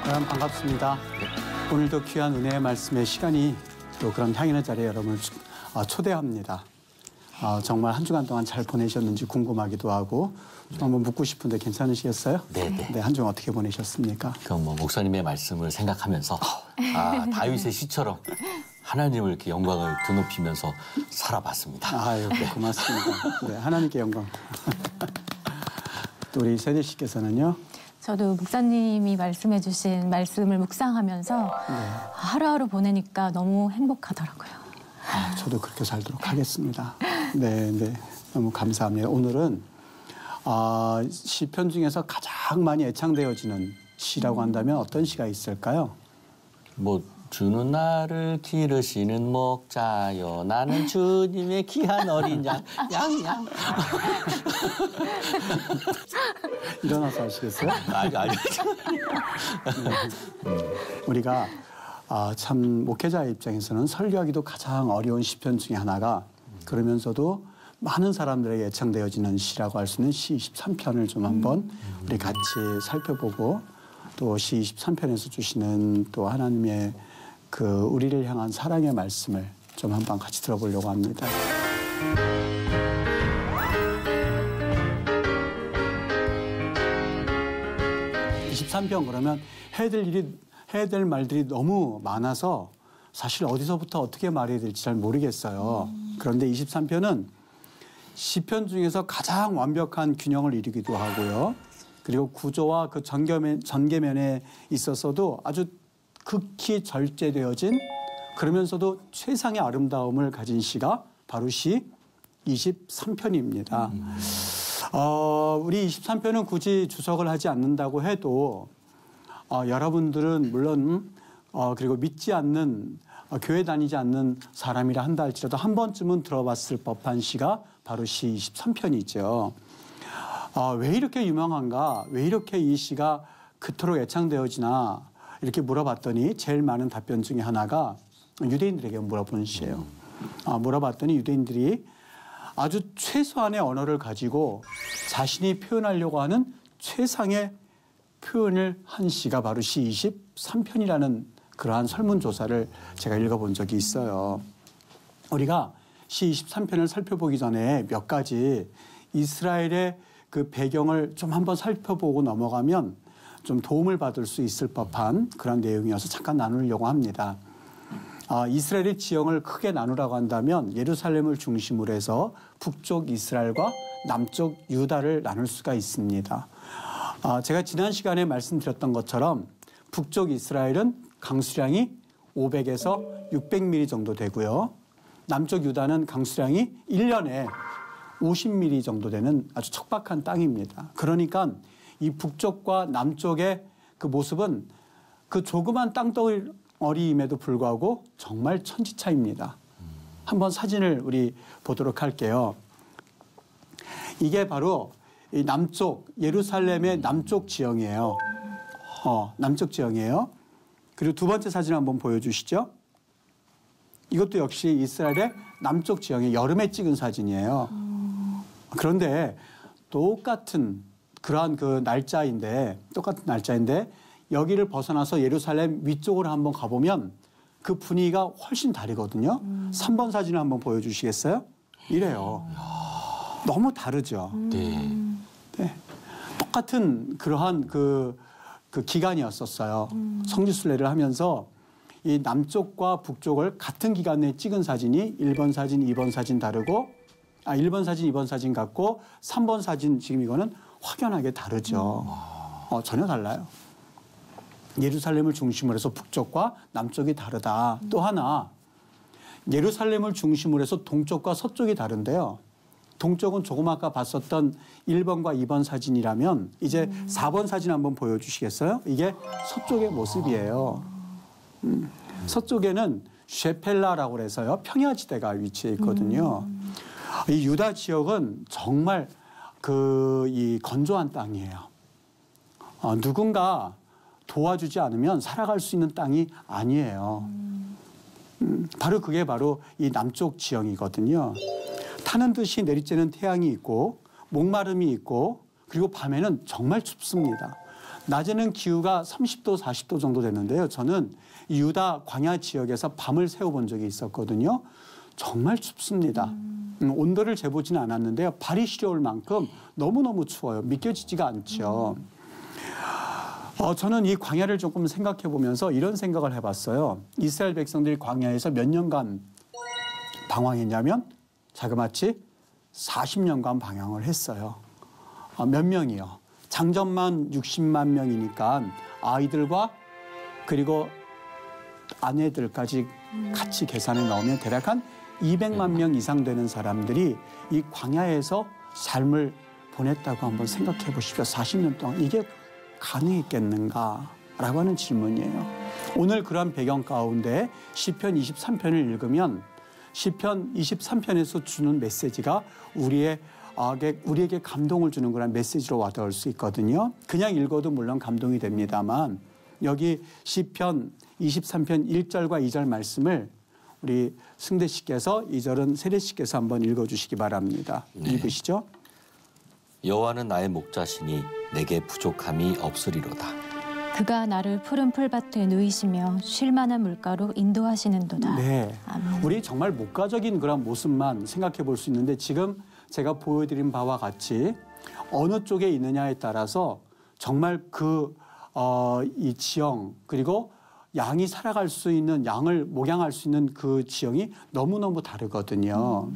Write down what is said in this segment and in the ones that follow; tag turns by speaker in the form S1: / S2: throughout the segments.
S1: 여러분 반갑습니다. 오늘도 귀한 은혜의 말씀의 시간이 또 그런 향연의 자리에 여러분을 초대합니다. 정말 한 주간 동안 잘 보내셨는지 궁금하기도 하고 좀 한번 묻고 싶은데 괜찮으시겠어요?
S2: 네네.
S1: 네, 한 주간 어떻게 보내셨습니까?
S2: 그럼 뭐 목사님의 말씀을 생각하면서 다윗의 시처럼 하나님을 이렇게 영광을 드높이면서 살아봤습니다.
S1: 아유, 네, 고맙습니다. 네, 하나님께 영광. 또 우리 세대 씨께서는요?
S3: 저도 목사님이 말씀해 주신 말씀을 묵상하면서 하루하루 보내니까 너무 행복하더라고요.
S1: 저도 그렇게 살도록 하겠습니다. 네, 네, 너무 감사합니다. 오늘은 시편 중에서 가장 많이 애창되어지는 시라고 한다면 어떤 시가 있을까요?
S2: 뭐 주는 나를 기르시는 목자여 나는 주님의 귀한 어린 양 양양.
S1: 일어나서 하시겠어요?
S2: 아니.
S1: 우리가 참 목회자의 입장에서는 설교하기도 가장 어려운 시편 중에 하나가 그러면서도 많은 사람들에게 애창되어지는 시라고 할 수 있는 시 23편을 좀 한번 우리 같이 살펴보고 또 시 23편에서 주시는 또 하나님의 그 우리를 향한 사랑의 말씀을 좀 한번 같이 들어보려고 합니다. 23편 그러면 해야 될 말들이 너무 많아서 사실 어디서부터 어떻게 말해야 될지 잘 모르겠어요. 그런데 23편은 시편 중에서 가장 완벽한 균형을 이루기도 하고요. 그리고 구조와 그 전개면에 있어서도 아주 극히 절제되어진 그러면서도 최상의 아름다움을 가진 시가 바로 시 23편입니다. 우리 23편은 굳이 주석을 하지 않는다고 해도 여러분들은 물론 그리고 믿지 않는 교회 다니지 않는 사람이라 한다 할지라도 한 번쯤은 들어봤을 법한 시가 바로 시 23편이죠. 왜 이렇게 유명한가? 왜 이렇게 이 시가 그토록 애창되어지나? 이렇게 물어봤더니 제일 많은 답변 중에 하나가 유대인들에게 물어본 시예요. 물어봤더니 유대인들이 아주 최소한의 언어를 가지고 자신이 표현하려고 하는 최상의 표현을 한 시가 바로 시 23편이라는 그러한 설문조사를 제가 읽어본 적이 있어요. 우리가 시 23편을 살펴보기 전에 몇 가지 이스라엘의 그 배경을 좀 한번 살펴보고 넘어가면 좀 도움을 받을 수 있을 법한 그런 내용이어서 잠깐 나누려고 합니다. 이스라엘의 지형을 크게 나누라고 한다면 예루살렘을 중심으로 해서 북쪽 이스라엘과 남쪽 유다를 나눌 수가 있습니다. 제가 지난 시간에 말씀드렸던 것처럼 북쪽 이스라엘은 강수량이 500에서 600mm 정도 되고요. 남쪽 유다는 강수량이 1년에 50mm 정도 되는 아주 척박한 땅입니다. 그러니까 이 북쪽과 남쪽의 그 모습은 그 조그만 땅덩어리임에도 불구하고 정말 천지차입니다. 한번 사진을 우리 보도록 할게요. 이게 바로 이 남쪽 예루살렘의 남쪽 지형이에요. 남쪽 지형이에요. 그리고 두 번째 사진 한번 보여주시죠. 이것도 역시 이스라엘의 남쪽 지형의 여름에 찍은 사진이에요. 그런데 똑같은 날짜인데 여기를 벗어나서 예루살렘 위쪽으로 한번 가보면 그 분위기가 훨씬 다르거든요. 3번 사진을 한번 보여주시겠어요? 이래요. 너무 다르죠.
S2: 네.
S1: 네. 똑같은 그러한 그 기간이었었어요. 성지순례를 하면서 이 남쪽과 북쪽을 같은 기간 내에 찍은 사진이 1번 사진, 2번 사진 다르고 1번 사진, 2번 사진 같고 3번 사진 지금 이거는 확연하게 다르죠. 전혀 달라요. 예루살렘을 중심으로 해서 북쪽과 남쪽이 다르다. 또 하나 예루살렘을 중심으로 해서 동쪽과 서쪽이 다른데요. 동쪽은 조금 아까 봤었던 1번과 2번 사진이라면 이제 4번 사진 한번 보여주시겠어요? 이게 서쪽의 모습이에요. 서쪽에는 쉐펠라라고 해서요. 평야지대가 위치해 있거든요. 이 유다 지역은 정말 이 건조한 땅이에요. 누군가 도와주지 않으면 살아갈 수 있는 땅이 아니에요. 그게 바로 이 남쪽 지형이거든요. 타는 듯이 내리쬐는 태양이 있고 목마름이 있고 그리고 밤에는 정말 춥습니다. 낮에는 기후가 30도, 40도 정도 됐는데요. 저는 이 유다 광야 지역에서 밤을 새워본 적이 있었거든요. 정말 춥습니다. 온도를 재보지는 않았는데요. 발이 시려울 만큼 너무너무 추워요. 믿겨지지가 않죠. 저는 이 광야를 조금 생각해 보면서 이런 생각을 해봤어요. 이스라엘 백성들이 광야에서 몇 년간 방황했냐면 자그마치 40년간 방황을 했어요. 몇 명이요? 장정만 60만 명이니까 아이들과 그리고 아내들까지 같이 계산해 넣으면 대략 한 200만 명 이상 되는 사람들이 이 광야에서 삶을 보냈다고 한번 생각해 보십시오. 40년 동안 이게 가능했겠는가라고 하는 질문이에요. 오늘 그러한 배경 가운데 시편 23편을 읽으면 시편 23편에서 주는 메시지가 우리에게 감동을 주는 그런 메시지로 와닿을 수 있거든요. 그냥 읽어도 물론 감동이 됩니다만 여기 시편 23편 1절과 2절 말씀을 우리 승대 씨께서 2절은 세례 씨께서 한번 읽어주시기 바랍니다.
S2: 네.
S1: 읽으시죠.
S2: 여호와는 나의 목자시니 내게 부족함이 없으리로다.
S3: 그가 나를 푸른 풀밭에 누이시며 쉴 만한 물가로 인도하시는도다.
S1: 네,
S3: 아멘.
S1: 우리 정말 목가적인 그런 모습만 생각해 볼 수 있는데 지금 제가 보여드린 바와 같이 어느 쪽에 있느냐에 따라서 정말 이 지형 그리고 양이 살아갈 수 있는 양을 목양할 수 있는 그 지형이 너무너무 다르거든요.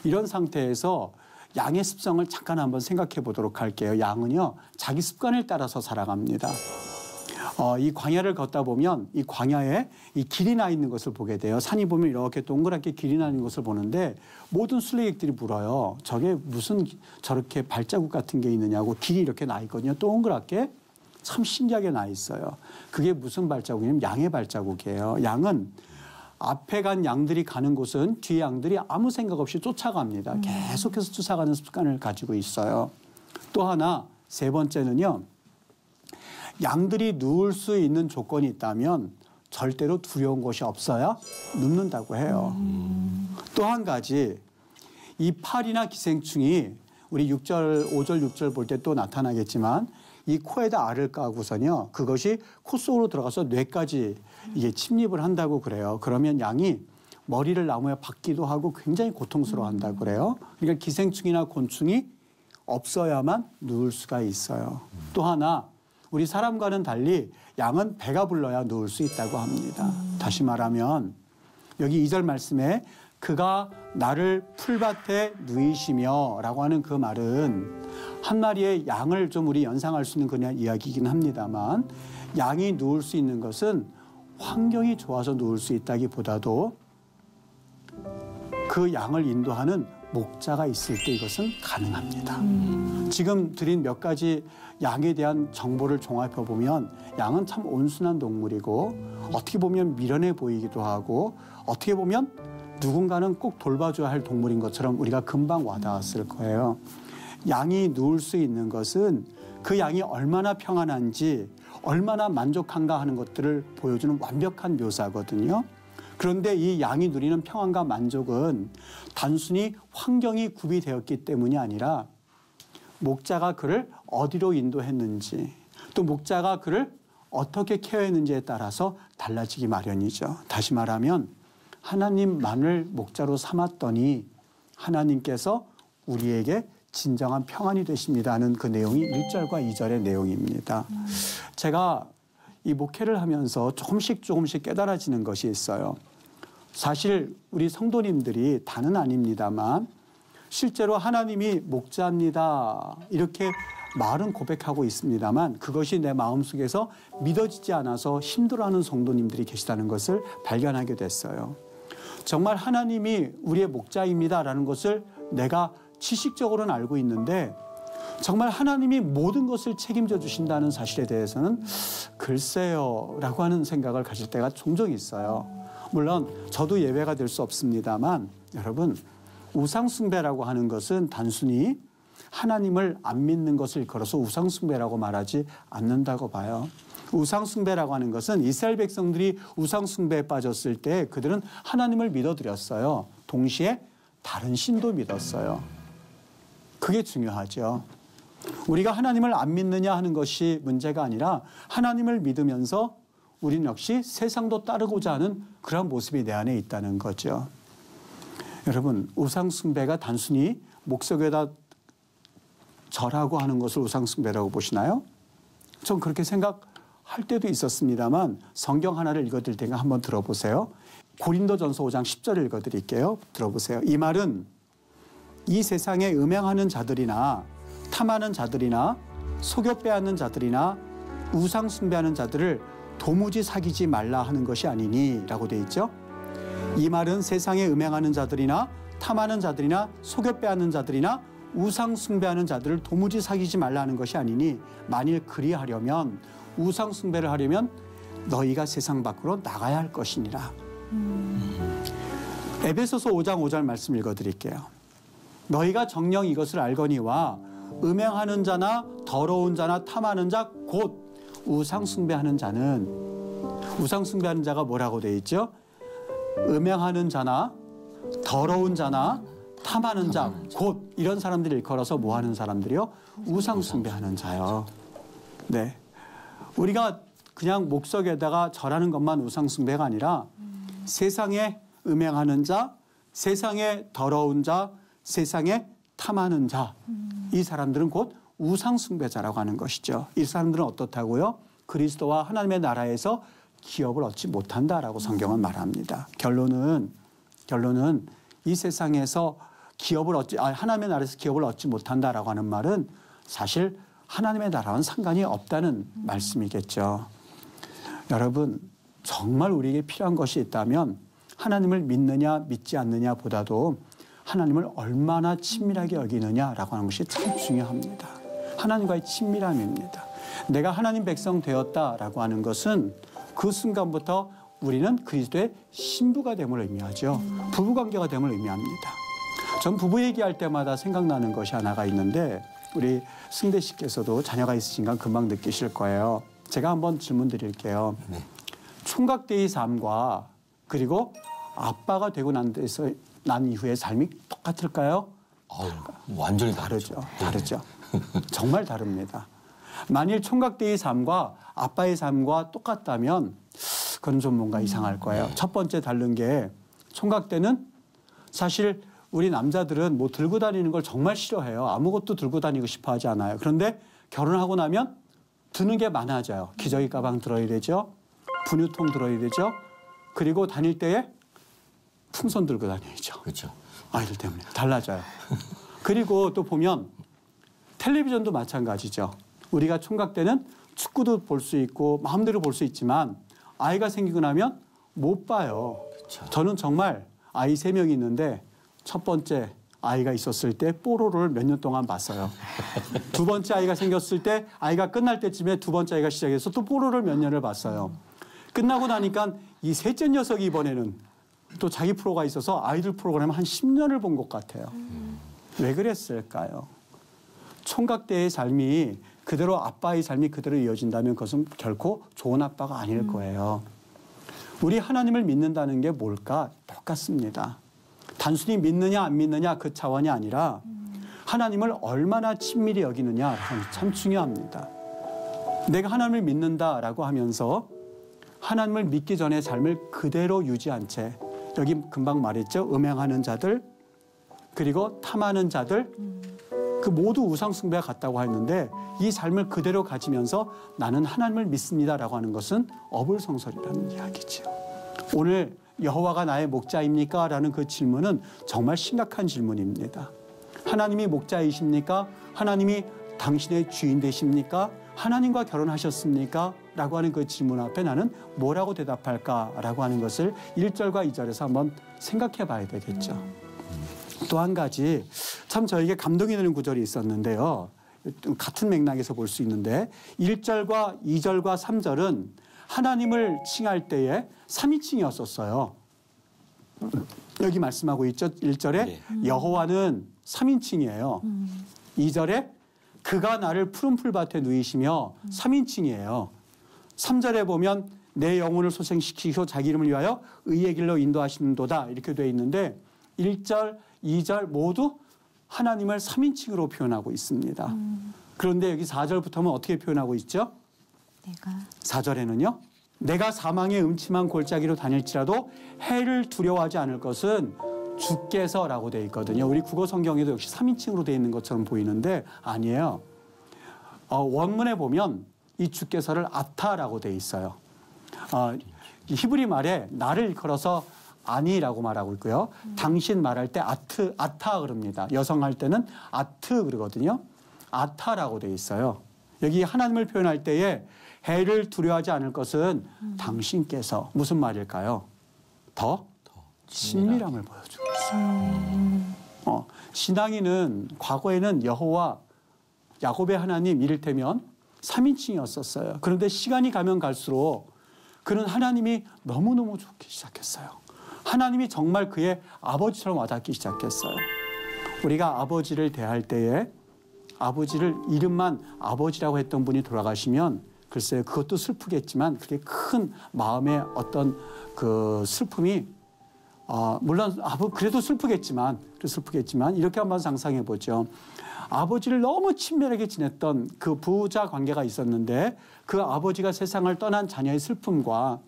S1: 이런 상태에서 양의 습성을 잠깐 한번 생각해 보도록 할게요. 양은요 자기 습관을 따라서 살아갑니다. 이 광야를 걷다 보면 이 광야에 이 길이 나 있는 것을 보게 돼요. 산이 보면 이렇게 동그랗게 길이 나 있는 것을 보는데 모든 순례객들이 물어요. 저게 무슨 저렇게 발자국 같은 게 있느냐고. 길이 이렇게 나 있거든요. 동그랗게 참 신기하게 나 있어요. 그게 무슨 발자국이냐면 양의 발자국이에요. 양은 앞에 간 양들이 가는 곳은 뒤에 양들이 아무 생각 없이 쫓아갑니다. 계속해서 쫓아가는 습관을 가지고 있어요. 또 하나 세 번째는요. 양들이 누울 수 있는 조건이 있다면 절대로 두려운 곳이 없어야 눕는다고 해요. 또 한 가지 이 파리나 기생충이 우리 6절, 5절, 6절 볼 때 또 나타나겠지만 이 코에다 알을 까고서는요. 그것이 코 속으로 들어가서 뇌까지 이게 침입을 한다고 그래요. 그러면 양이 머리를 나무에 박기도 하고 굉장히 고통스러워한다고 그래요. 그러니까 기생충이나 곤충이 없어야만 누울 수가 있어요. 또 하나 우리 사람과는 달리 양은 배가 불러야 누울 수 있다고 합니다. 다시 말하면 여기 2절 말씀에 그가 나를 풀밭에 누이시며 라고 하는 그 말은 한 마리의 양을 좀 우리 연상할 수 있는 그냥 이야기이긴 합니다만 양이 누울 수 있는 것은 환경이 좋아서 누울 수 있다기보다도 그 양을 인도하는 목자가 있을 때 이것은 가능합니다. 지금 드린 몇 가지 양에 대한 정보를 종합해 보면 양은 참 온순한 동물이고 어떻게 보면 미련해 보이기도 하고 어떻게 보면 누군가는 꼭 돌봐줘야 할 동물인 것처럼 우리가 금방 와닿았을 거예요. 양이 누울 수 있는 것은 그 양이 얼마나 평안한지 얼마나 만족한가 하는 것들을 보여주는 완벽한 묘사거든요. 그런데 이 양이 누리는 평안과 만족은 단순히 환경이 구비되었기 때문이 아니라 목자가 그를 어디로 인도했는지 또 목자가 그를 어떻게 케어했는지에 따라서 달라지기 마련이죠. 다시 말하면 하나님만을 목자로 삼았더니 하나님께서 우리에게 진정한 평안이 되십니다는 그 내용이 1절과 2절의 내용입니다. 제가 이 목회를 하면서 조금씩 깨달아지는 것이 있어요. 사실 우리 성도님들이 다는 아닙니다만 실제로 하나님이 목자입니다. 이렇게 말은 고백하고 있습니다만 그것이 내 마음속에서 믿어지지 않아서 힘들어하는 성도님들이 계시다는 것을 발견하게 됐어요. 정말 하나님이 우리의 목자입니다라는 것을 내가 지식적으로는 알고 있는데 정말 하나님이 모든 것을 책임져 주신다는 사실에 대해서는 글쎄요 라고 하는 생각을 가질 때가 종종 있어요. 물론 저도 예외가 될 수 없습니다만 여러분 우상숭배라고 하는 것은 단순히 하나님을 안 믿는 것을 걸어서 우상숭배라고 말하지 않는다고 봐요. 우상숭배라고 하는 것은 이스라엘 백성들이 우상숭배에 빠졌을 때 그들은 하나님을 믿어드렸어요. 동시에 다른 신도 믿었어요. 그게 중요하죠. 우리가 하나님을 안 믿느냐 하는 것이 문제가 아니라 하나님을 믿으면서 우리는 역시 세상도 따르고자 하는 그런 모습이 내 안에 있다는 거죠. 여러분, 우상숭배가 단순히 목석에다 절하고 하는 것을 우상숭배라고 보시나요? 전 그렇게 생각할 때도 있었습니다만 성경 하나를 읽어드릴 테니까 한번 들어보세요. 고린도전서 5장 10절을 읽어드릴게요. 들어보세요. 이 말은 이 세상에 음행하는 자들이나 탐하는 자들이나 속여 빼앗는 자들이나 우상 숭배하는 자들을 도무지 사귀지 말라 하는 것이 아니니 라고 돼 있죠. 이 말은 세상에 음행하는 자들이나 탐하는 자들이나 속여 빼앗는 자들이나 우상 숭배하는 자들을 도무지 사귀지 말라 하는 것이 아니니 만일 그리하려면 우상 숭배를 하려면 너희가 세상 밖으로 나가야 할 것이니라. 에베소서 5장 5절 말씀 읽어드릴게요. 너희가 정녕 이것을 알거니와 음행하는 자나 더러운 자나 탐하는 자 곧 우상 숭배하는 자는, 우상 숭배하는 자가 뭐라고 돼 있죠? 음행하는 자나 더러운 자나 탐하는 자 곧 이런 사람들이 일컬어서 뭐 하는 사람들이요? 우상 숭배하는 자요. 네, 우리가 그냥 목석에다가 절하는 것만 우상 숭배가 아니라 세상에 음행하는 자, 세상에 더러운 자, 세상에 탐하는 자, 이 사람들은 곧 우상 숭배자라고 하는 것이죠. 이 사람들은 어떻다고요? 그리스도와 하나님의 나라에서 기업을 얻지 못한다라고 성경은 말합니다. 결론은 이 세상에서 하나님의 나라에서 기업을 얻지 못한다라고 하는 말은 사실 하나님의 나라와는 상관이 없다는 말씀이겠죠. 여러분, 정말 우리에게 필요한 것이 있다면 하나님을 믿느냐 믿지 않느냐 보다도 하나님을 얼마나 친밀하게 여기느냐라고 하는 것이 참 중요합니다. 하나님과의 친밀함입니다. 내가 하나님 백성 되었다라고 하는 것은 그 순간부터 우리는 그리스도의 신부가 됨을 의미하죠. 부부관계가 됨을 의미합니다. 전 부부 얘기할 때마다 생각나는 것이 하나가 있는데 우리 승대 씨께서도 자녀가 있으신가 금방 느끼실 거예요. 제가 한번 질문 드릴게요.
S2: 네.
S1: 총각 때의 삶과 그리고 아빠가 되고 난 이후의 삶이 똑같을까요?
S2: 완전히
S1: 다르죠. 다르죠. 정말 다릅니다. 만일 총각 때의 삶과 아빠의 삶과 똑같다면 그건 좀 뭔가 이상할 거예요. 첫 번째 다른 게 총각 때는 사실 우리 남자들은 뭐 들고 다니는 걸 정말 싫어해요. 아무것도 들고 다니고 싶어 하지 않아요. 그런데 결혼하고 나면 드는 게 많아져요. 기저귀 가방 들어야 되죠. 분유통 들어야 되죠. 그리고 다닐 때에 풍선 들고 다녀야죠.
S2: 그렇죠.
S1: 아이들 때문에 달라져요. 그리고 또 보면 텔레비전도 마찬가지죠. 우리가 총각 때는 축구도 볼 수 있고 마음대로 볼 수 있지만 아이가 생기고 나면 못 봐요.
S2: 그렇죠.
S1: 저는 정말 아이 3명이 있는데 첫 번째 아이가 있었을 때 뽀로로를 몇 년 동안 봤어요. 두 번째 아이가 생겼을 때 아이가 끝날 때쯤에 두 번째 아이가 시작해서 또 뽀로로를 몇 년을 봤어요. 끝나고 나니까 이 셋째 녀석이 이번에는 또 자기 프로가 있어서 아이들 프로그램 한 10년을 본 것 같아요. 왜 그랬을까요? 총각 때의 삶이 그대로 아빠의 삶이 그대로 이어진다면 그것은 결코 좋은 아빠가 아닐 거예요. 우리 하나님을 믿는다는 게 뭘까? 똑같습니다. 단순히 믿느냐 안 믿느냐 그 차원이 아니라 하나님을 얼마나 친밀히 여기느냐 참 중요합니다. 내가 하나님을 믿는다라고 하면서 하나님을 믿기 전의 삶을 그대로 유지한 채 여기 금방 말했죠. 음행하는 자들 그리고 탐하는 자들 그 모두 우상숭배가 같다고 했는데 이 삶을 그대로 가지면서 나는 하나님을 믿습니다라고 하는 것은 어불성설이라는 이야기죠. 오늘 여호와가 나의 목자입니까? 라는 그 질문은 정말 심각한 질문입니다. 하나님이 목자이십니까? 하나님이 당신의 주인 되십니까? 하나님과 결혼하셨습니까? 라고 하는 그 질문 앞에 나는 뭐라고 대답할까라고 하는 것을 1절과 2절에서 한번 생각해 봐야 되겠죠. 또 한 가지 참 저에게 감동이 되는 구절이 있었는데요. 같은 맥락에서 볼 수 있는데 1절과 2절과 3절은 하나님을 칭할 때에 3인칭이었었어요. 여기 말씀하고 있죠. 1절에 여호와는 3인칭이에요. 2절에 그가 나를 푸른 풀밭에 누이시며 3인칭이에요. 3절에 보면 내 영혼을 소생시키시고 자기 이름을 위하여 의의 길로 인도하시는도다 이렇게 되어 있는데 1절, 2절 모두 하나님을 3인칭으로 표현하고 있습니다. 그런데 여기 4절부터는 어떻게 표현하고 있죠?
S3: 내가
S1: 4절에는요. 내가 사망의 음침한 골짜기로 다닐지라도 해를 두려워하지 않을 것은 주께서라고 되어 있거든요. 우리 국어 성경에도 역시 3인칭으로 되어 있는 것처럼 보이는데 아니에요. 원문에 보면 이 주께서를 아타라고 되어 있어요. 히브리 말에 나를 일컬어서 아니라고 말하고 있고요. 당신 말할 때 아타 그럽니다. 여성 할 때는 아트 그러거든요. 아타라고 되어 있어요. 여기 하나님을 표현할 때에 해를 두려워하지 않을 것은 당신께서 무슨 말일까요? 더 친밀함을 보여주고 있어요. 신앙인은 과거에는 여호와 야곱의 하나님 이를테면 3인칭이었었어요. 그런데 시간이 가면 갈수록 그는 하나님이 너무너무 좋기 시작했어요. 하나님이 정말 그의 아버지처럼 와닿기 시작했어요. 우리가 아버지를 대할 때에 아버지를 이름만 아버지라고 했던 분이 돌아가시면 글쎄요, 그것도 슬프겠지만 그게 큰 마음의 어떤 그 슬픔이 물론 그래도 슬프겠지만 이렇게 한번 상상해 보죠. 아버지를 너무 친밀하게 지냈던 그 부자 관계가 있었는데 그 아버지가 세상을 떠난 자녀의 슬픔과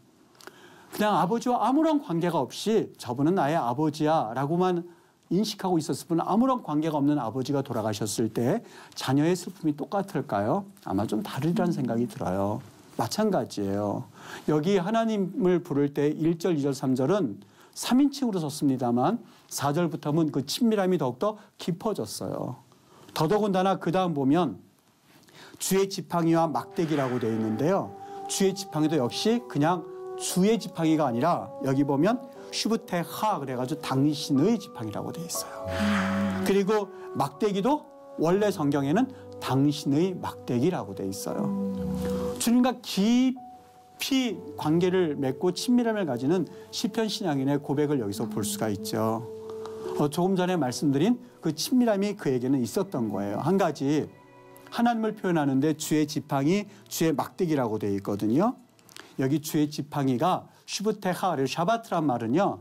S1: 그냥 아버지와 아무런 관계가 없이 저분은 나의 아버지야 라고만 인식하고 있었을 뿐 아무런 관계가 없는 아버지가 돌아가셨을 때 자녀의 슬픔이 똑같을까요? 아마 좀 다르리라는 생각이 들어요. 마찬가지예요. 여기 하나님을 부를 때 1절, 2절, 3절은 3인칭으로 썼습니다만 4절부터는 그 친밀함이 더욱더 깊어졌어요. 더더군다나 그 다음 보면 주의 지팡이와 막대기라고 되어 있는데요. 주의 지팡이도 역시 그냥 주의 지팡이가 아니라 여기 보면 슈브테하 그래가지고 당신의 지팡이라고 되어 있어요. 그리고 막대기도 원래 성경에는 당신의 막대기라고 되어 있어요. 주님과 깊이 관계를 맺고 친밀함을 가지는 시편 신앙인의 고백을 여기서 볼 수가 있죠. 조금 전에 말씀드린 그 친밀함이 그에게는 있었던 거예요. 한 가지 하나님을 표현하는데 주의 지팡이, 주의 막대기라고 되어 있거든요. 여기 주의 지팡이가 슈브테하, 샤바트란 말은요.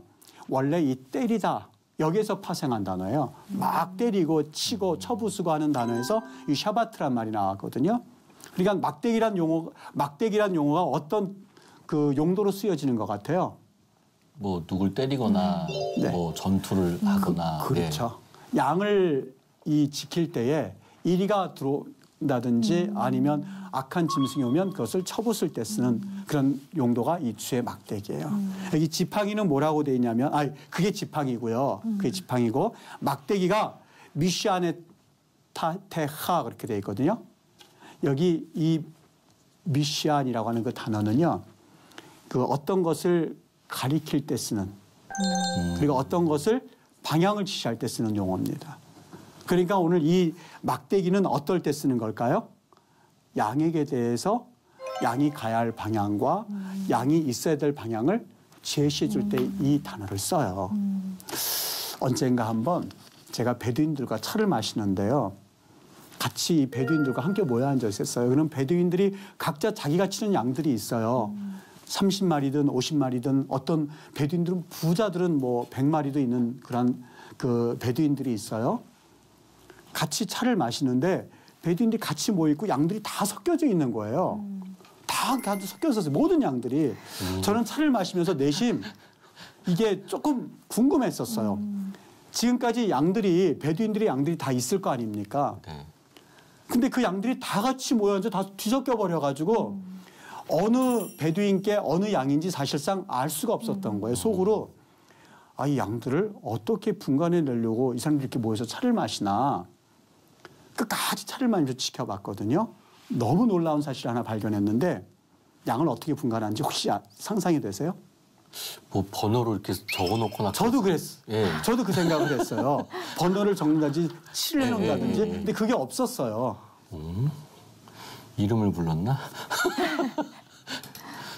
S1: 원래 이 때리다 여기에서 파생한 단어예요. 막 때리고 치고 쳐부수고 하는 단어에서 이 샤바트란 말이 나왔거든요. 그러니까 막대기란 용어가 어떤 그 용도로 쓰여지는 것 같아요.
S2: 뭐 누굴 때리거나
S1: 네.
S2: 뭐 전투를 하거나
S1: 그렇죠. 양을 지킬 때에 이리가 들어온다든지 아니면 악한 짐승이 오면 그것을 쳐부술 때 쓰는 그런 용도가 이 주의 막대기예요. 여기 지팡이는 뭐라고 돼 있냐면 그게 지팡이고요. 그게 지팡이고 막대기가 미시아네 테하 그렇게 돼 있거든요. 여기 이 미시안이라고 하는 그 단어는요. 그 어떤 것을 가리킬 때 쓰는 그리고 어떤 것을 방향을 지시할 때 쓰는 용어입니다. 그러니까 오늘 이 막대기는 어떨 때 쓰는 걸까요? 양에게 대해서 양이 가야 할 방향과 양이 있어야 될 방향을 제시해 줄 때 이 단어를 써요. 언젠가 한번 제가 베두인들과 차를 마시는데요. 같이 이 베두인들과 함께 모여 앉아 있었어요. 그럼 베두인들이 각자 자기가 치는 양들이 있어요. 30마리든 50마리든 어떤 베두인들은 부자들은 뭐 100마리도 있는 그런 그 베두인들이 있어요. 같이 차를 마시는데 베두인들이 같이 모여 있고 양들이 다 섞여져 있는 거예요. 다 섞여서 있어요. 모든 양들이. 저는 차를 마시면서 내심 이게 조금 궁금했었어요. 지금까지 베두인들의 양들이 다 있을 거 아닙니까?
S2: 네.
S1: 근데 그 양들이 다 같이 모여서 다 뒤섞여 버려가지고 어느 베두인께 어느 양인지 사실상 알 수가 없었던 거예요. 속으로 이 양들을 어떻게 분간해 내려고 이 사람들이 이렇게 모여서 차를 마시나 끝까지 차를 마시면서 지켜봤거든요. 너무 놀라운 사실 하나 발견했는데 양을 어떻게 분간하는지 혹시 상상이 되세요?
S2: 뭐 번호로 이렇게 적어놓거나
S1: 저도 그랬어요.
S2: 예.
S1: 저도 그 생각을 했어요. 번호를 적는다든지 칠해 놓는다든지. 근데 그게 없었어요.
S2: 이름을 불렀나?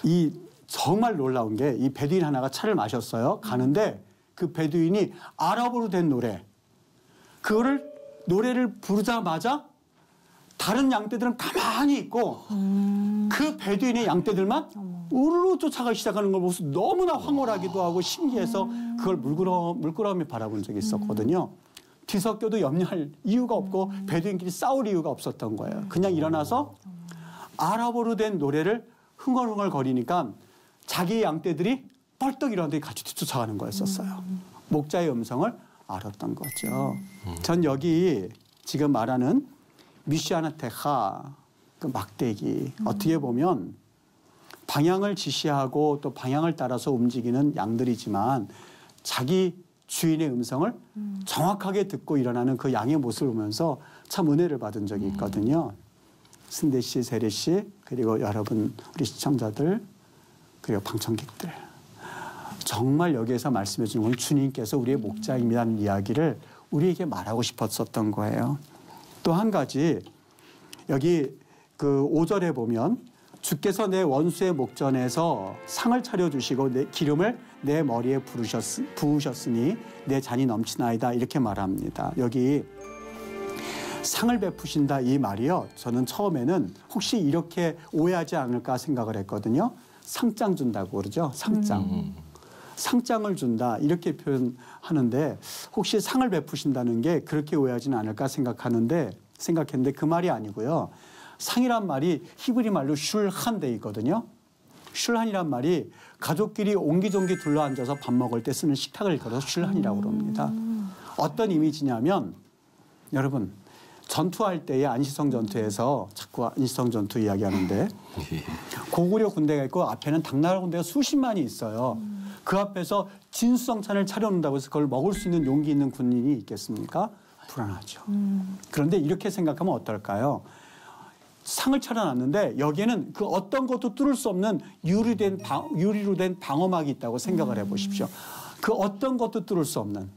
S1: 이 정말 놀라운 게 이 베두인 하나가 차를 마셨어요. 가는데 그 베두인이 아랍어로 된 그거를 노래를 부르자마자 다른 양떼들은 가만히 있고 그 베두인의 양떼들만 우르르 쫓아가기 시작하는 걸 보면서 너무나 황홀하기도 하고 신기해서 그걸 물끄러미 바라본 적이 있었거든요. 뒤섞여도 염려할 이유가 없고 베두인끼리 싸울 이유가 없었던 거예요. 그냥 일어나서 아랍어로 된 노래를 흥얼흥얼 거리니까 자기의 양떼들이 뻘떡 일어나더니 같이 뒤쫓아가는 거였었어요. 목자의 음성을 알았던 거죠. 전 여기 지금 말하는 미시아나테하, 그 막대기, 어떻게 보면 방향을 지시하고 또 방향을 따라서 움직이는 양들이지만 자기 주인의 음성을 정확하게 듣고 일어나는 그 양의 모습을 보면서 참 은혜를 받은 적이 있거든요. 승대 씨, 세례 씨, 그리고 여러분 우리 시청자들, 그리고 방청객들. 정말 여기에서 말씀해 주는 건 주님께서 우리의 목자임이라는 이야기를 우리에게 말하고 싶었었던 거예요. 또 한 가지 여기 그 5절에 보면 주께서 내 원수의 목전에서 상을 차려주시고 내 기름을 내 머리에 부으셨으니 내 잔이 넘치나이다 이렇게 말합니다. 여기 상을 베푸신다 이 말이요. 저는 처음에는 혹시 이렇게 오해하지 않을까 생각을 했거든요. 상장 준다고 그러죠. 상장. 상장을 준다 이렇게 표현하는데 혹시 상을 베푸신다는 게 그렇게 오해하지는 않을까 생각했는데 그 말이 아니고요. 상이란 말이 히브리 말로 슐한 돼 있거든요. 슐한이란 말이 가족끼리 옹기종기 둘러앉아서 밥 먹을 때 쓰는 식탁을 걸어서 슐한이라고 그럽니다. 어떤 이미지냐면 여러분 전투할 때의 안시성 전투에서 자꾸 안시성 전투 이야기하는데 고구려 군대가 있고 앞에는 당나라 군대가 수십만이 있어요. 그 앞에서 진수성찬을 차려놓는다고 해서 그걸 먹을 수 있는 용기 있는 군인이 있겠습니까? 불안하죠. 그런데 이렇게 생각하면 어떨까요? 상을 차려놨는데 여기에는 그 어떤 것도 뚫을 수 없는 유리로 된 방어막이 있다고 생각을 해보십시오. 그 어떤 것도 뚫을 수 없는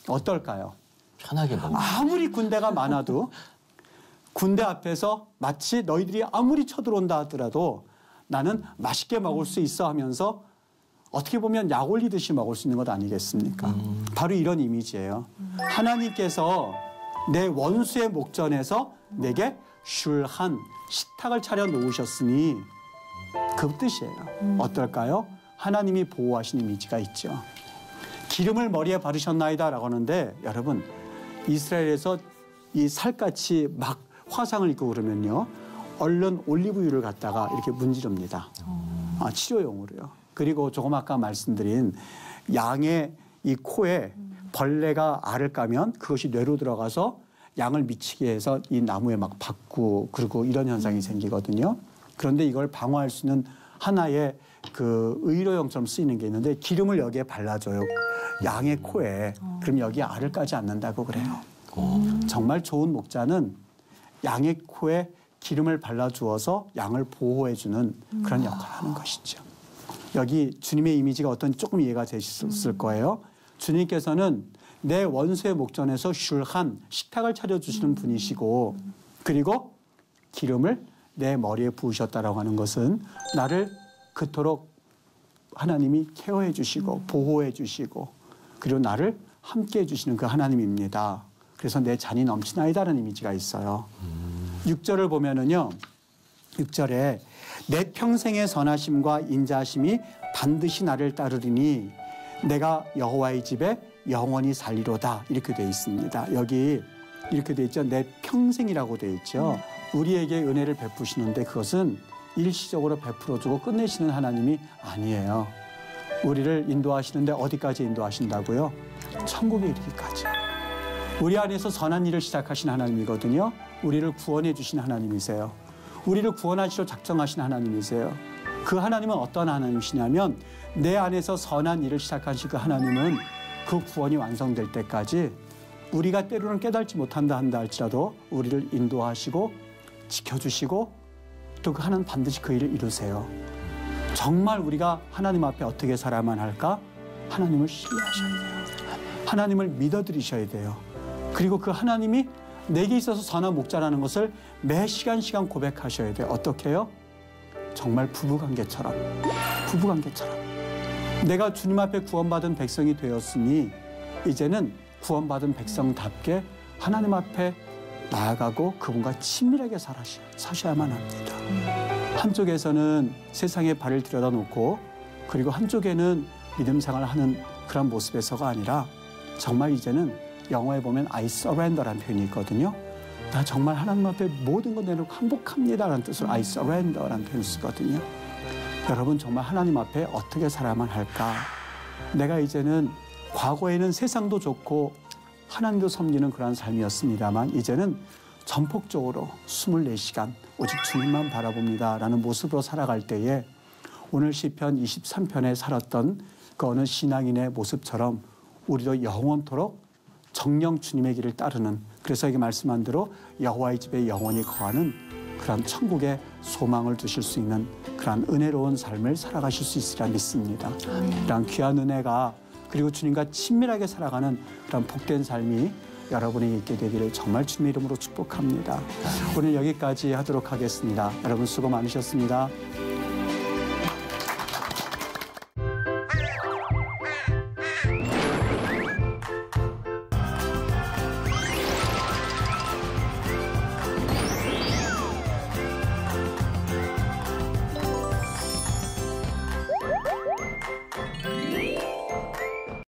S1: 어떨까요?
S2: 편하게 먹는.
S1: 아무리 군대가 많아도 군대 앞에서 마치 너희들이 아무리 쳐들어온다 하더라도 나는 맛있게 먹을 수 있어 하면서 어떻게 보면 약 올리듯이 먹을 수 있는 것 아니겠습니까? 바로 이런 이미지예요. 하나님께서 내 원수의 목전에서 내게 슐한 식탁을 차려 놓으셨으니 그 뜻이에요. 어떨까요? 하나님이 보호하신 이미지가 있죠. 기름을 머리에 바르셨나이다 라고 하는데 여러분 이스라엘에서 이 살갗이 막 화상을 입고 그러면요. 얼른 올리브유를 갖다가 이렇게 문지릅니다. 치료용으로요. 그리고 조금 아까 말씀드린 양의 이 코에 벌레가 알을 까면 그것이 뇌로 들어가서 양을 미치게 해서 이 나무에 막 박고 그리고 이런 현상이 생기거든요. 그런데 이걸 방어할 수 있는 하나의 그 의료용처럼 쓰이는 게 있는데 기름을 여기에 발라줘요. 양의 코에. 그럼 여기에 알을 까지 않는다고 그래요. 정말 좋은 목자는 양의 코에 기름을 발라주어서 양을 보호해주는 그런 역할을 하는 것이죠. 여기 주님의 이미지가 어떤 조금 이해가 되셨을 거예요. 주님께서는 내 원수의 목전에서 슐한 식탁을 차려주시는 분이시고 그리고 기름을 내 머리에 부으셨다라고 하는 것은 나를 그토록 하나님이 케어해 주시고 보호해 주시고 그리고 나를 함께 해주시는 그 하나님입니다. 그래서 내 잔이 넘치나이다라는 이미지가 있어요. 6절을 보면은요. 6절에 내 평생의 선하심과 인자하심이 반드시 나를 따르리니 내가 여호와의 집에 영원히 살리로다 이렇게 돼 있습니다. 여기 이렇게 돼 있죠. 내 평생이라고 돼 있죠. 우리에게 은혜를 베푸시는데 그것은 일시적으로 베풀어주고 끝내시는 하나님이 아니에요. 우리를 인도하시는데 어디까지 인도하신다고요? 천국에 이르기까지. 우리 안에서 선한 일을 시작하신 하나님이거든요. 우리를 구원해 주신 하나님이세요. 우리를 구원하시려 작정하신 하나님이세요. 그 하나님은 어떤 하나님이시냐면 내 안에서 선한 일을 시작하신 그 하나님은 그 구원이 완성될 때까지 우리가 때로는 깨닫지 못한다 한다 할지라도 우리를 인도하시고 지켜주시고 또 그 하나님 반드시 그 일을 이루세요. 정말 우리가 하나님 앞에 어떻게 살아야만 할까? 하나님을 신뢰하셔야 돼요. 하나님을 믿어드리셔야 돼요. 그리고 그 하나님이 내게 있어서 선한 목자라는 것을 매 시간 고백하셔야 돼요. 어떻게 해요? 정말 부부관계처럼. 내가 주님 앞에 구원받은 백성이 되었으니 이제는 구원받은 백성답게 하나님 앞에 나아가고 그분과 친밀하게 사셔야만 합니다. 한쪽에서는 세상에 발을 들여다 놓고 그리고 한쪽에는 믿음 생활을 하는 그런 모습에서가 아니라 정말 이제는 영어에 보면 I surrender라는 표현이 있거든요. 나 정말 하나님 앞에 모든 것 내놓고 항복합니다라는 뜻으로 I surrender라는 표현을 쓰거든요. 여러분 정말 하나님 앞에 어떻게 살아야만 할까? 내가 이제는 과거에는 세상도 좋고 하나님도 섬기는 그러한 삶이었습니다만 이제는 전폭적으로 24시간 오직 주님만 바라봅니다라는 모습으로 살아갈 때에 오늘 시편 23편에 살았던 그 어느 신앙인의 모습처럼 우리도 영원토록 정령 주님의 길을 따르는, 그래서 이게 말씀한 대로 여호와의 집에 영원히 거하는 그런 천국의 소망을 두실 수 있는 그런 은혜로운 삶을 살아가실 수 있으리라 믿습니다. 그런 귀한 은혜가, 그리고 주님과 친밀하게 살아가는 그런 복된 삶이 여러분에게 있게 되기를 정말 주님의 이름으로 축복합니다. 오늘 여기까지 하도록 하겠습니다. 여러분 수고 많으셨습니다.